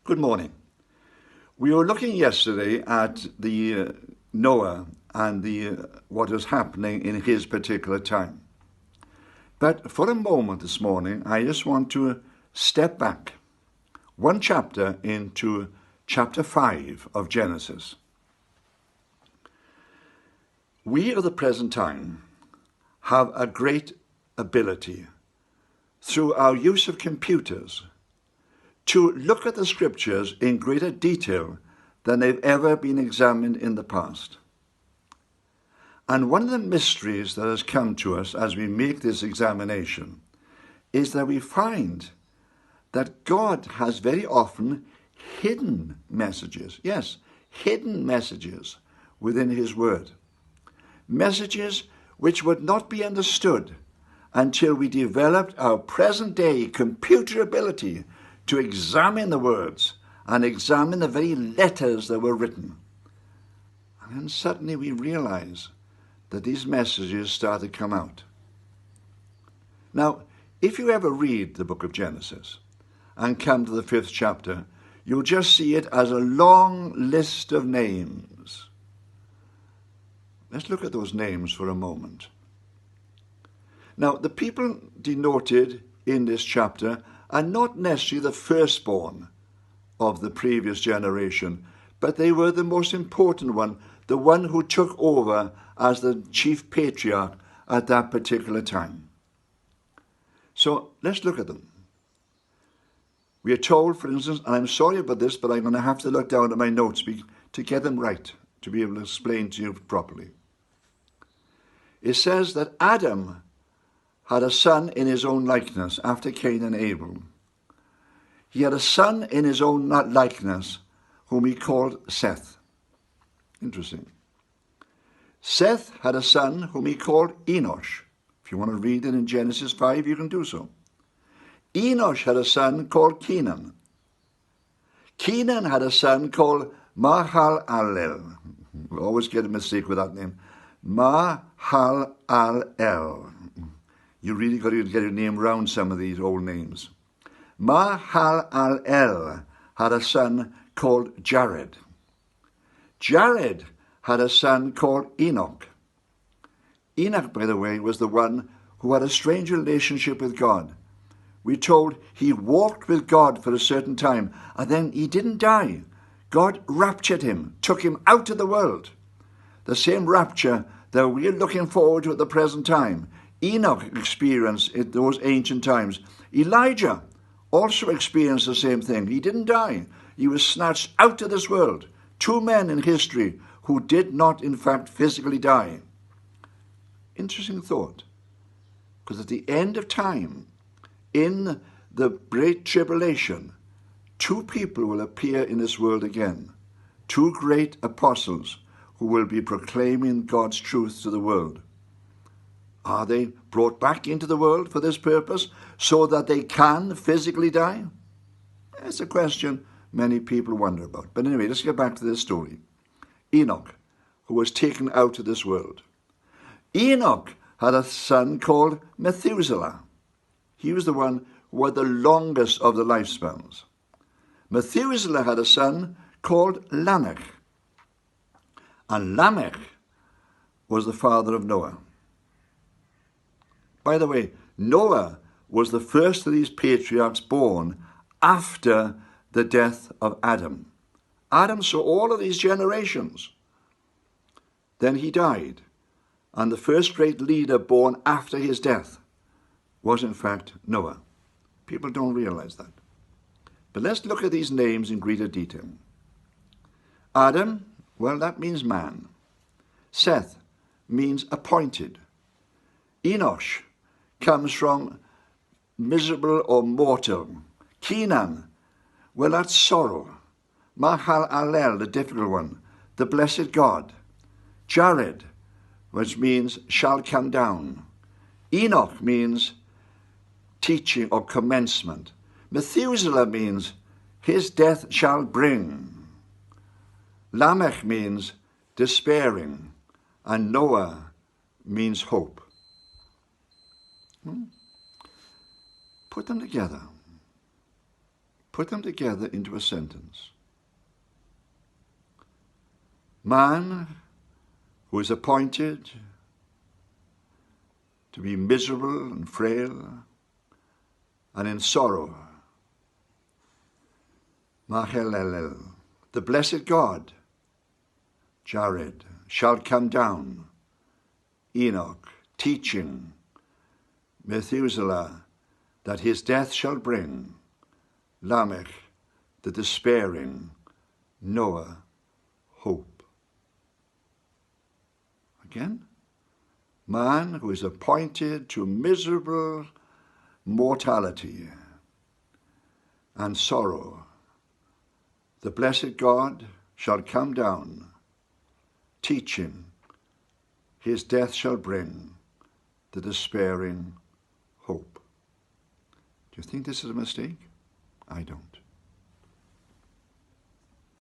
Good morning. We were looking yesterday at the Noah and what was happening in his particular time. But for a moment this morning, I just want to step back one chapter into chapter 5 of Genesis. We of the present time have a great ability through our use of computers to look at the scriptures in greater detail than they've ever been examined in the past. And one of the mysteries that has come to us as we make this examination is that we find that God has very often hidden messages. Yes, hidden messages within his word. Messages which would not be understood until we developed our present-day computer ability to examine the words and examine the very letters that were written. And then suddenly we realize that these messages start to come out. Now, if you ever read the book of Genesis and come to the 5th chapter, you'll just see it as a long list of names. Let's look at those names for a moment. Now, the people denoted in this chapter are not necessarily the firstborn of the previous generation, but they were the most important one, the one who took over as the chief patriarch at that particular time. So let's look at them. We are told, for instance, and I'm sorry about this, but I'm going to have to look down at my notes to get them right, to be able to explain to you properly. It says that Adam had a son in his own likeness after Cain and Abel. He had a son in his own likeness whom he called Seth. Interesting. Seth had a son whom he called Enosh. If you want to read it in Genesis 5, you can do so. Enosh had a son called Kenan. Kenan had a son called Mahalalel. We always get a mistake with that name. Mahalalel. You really got to get your name around some of these old names. Mahalalel had a son called Jared. Jared had a son called Enoch. Enoch, by the way, was the one who had a strange relationship with God. We're told he walked with God for a certain time, and then he didn't die. God raptured him, took him out of the world. The same rapture that we're looking forward to at the present time. Enoch experienced in those ancient times. Elijah also experienced the same thing. He didn't die. He was snatched out of this world. Two men in history who did not, in fact, physically die. Interesting thought. Because at the end of time, in the Great Tribulation, two people will appear in this world again. Two great apostles who will be proclaiming God's truth to the world. Are they brought back into the world for this purpose so that they can physically die? That's a question many people wonder about. But anyway, let's get back to this story. Enoch, who was taken out of this world. Enoch had a son called Methuselah. He was the one who had the longest of the lifespans. Methuselah had a son called Lamech. And Lamech was the father of Noah. By the way, Noah was the first of these patriarchs born after the death of Adam. Adam saw all of these generations. Then he died, and the first great leader born after his death was in fact Noah. People don't realize that. But let's look at these names in greater detail. Adam, well, that means man. Seth means appointed. Enosh comes from miserable or mortal. Kenan, well, that's sorrow. Mahalalel, the difficult one, the blessed God. Jared, which means shall come down. Enoch means teaching or commencement. Methuselah means his death shall bring. Lamech means despairing, and Noah means hope. Put them together. put them together into a sentence. Man who is appointed to be miserable and frail and in sorrow, Mahelelel, the blessed God, Jared, shall come down, Enoch, teaching Methuselah that his death shall bring, Lamech, the despairing, Noah, hope. Again, man who is appointed to miserable mortality and sorrow, the blessed God shall come down, teaching his death shall bring, the despairing hope. Do you think this is a mistake? I don't.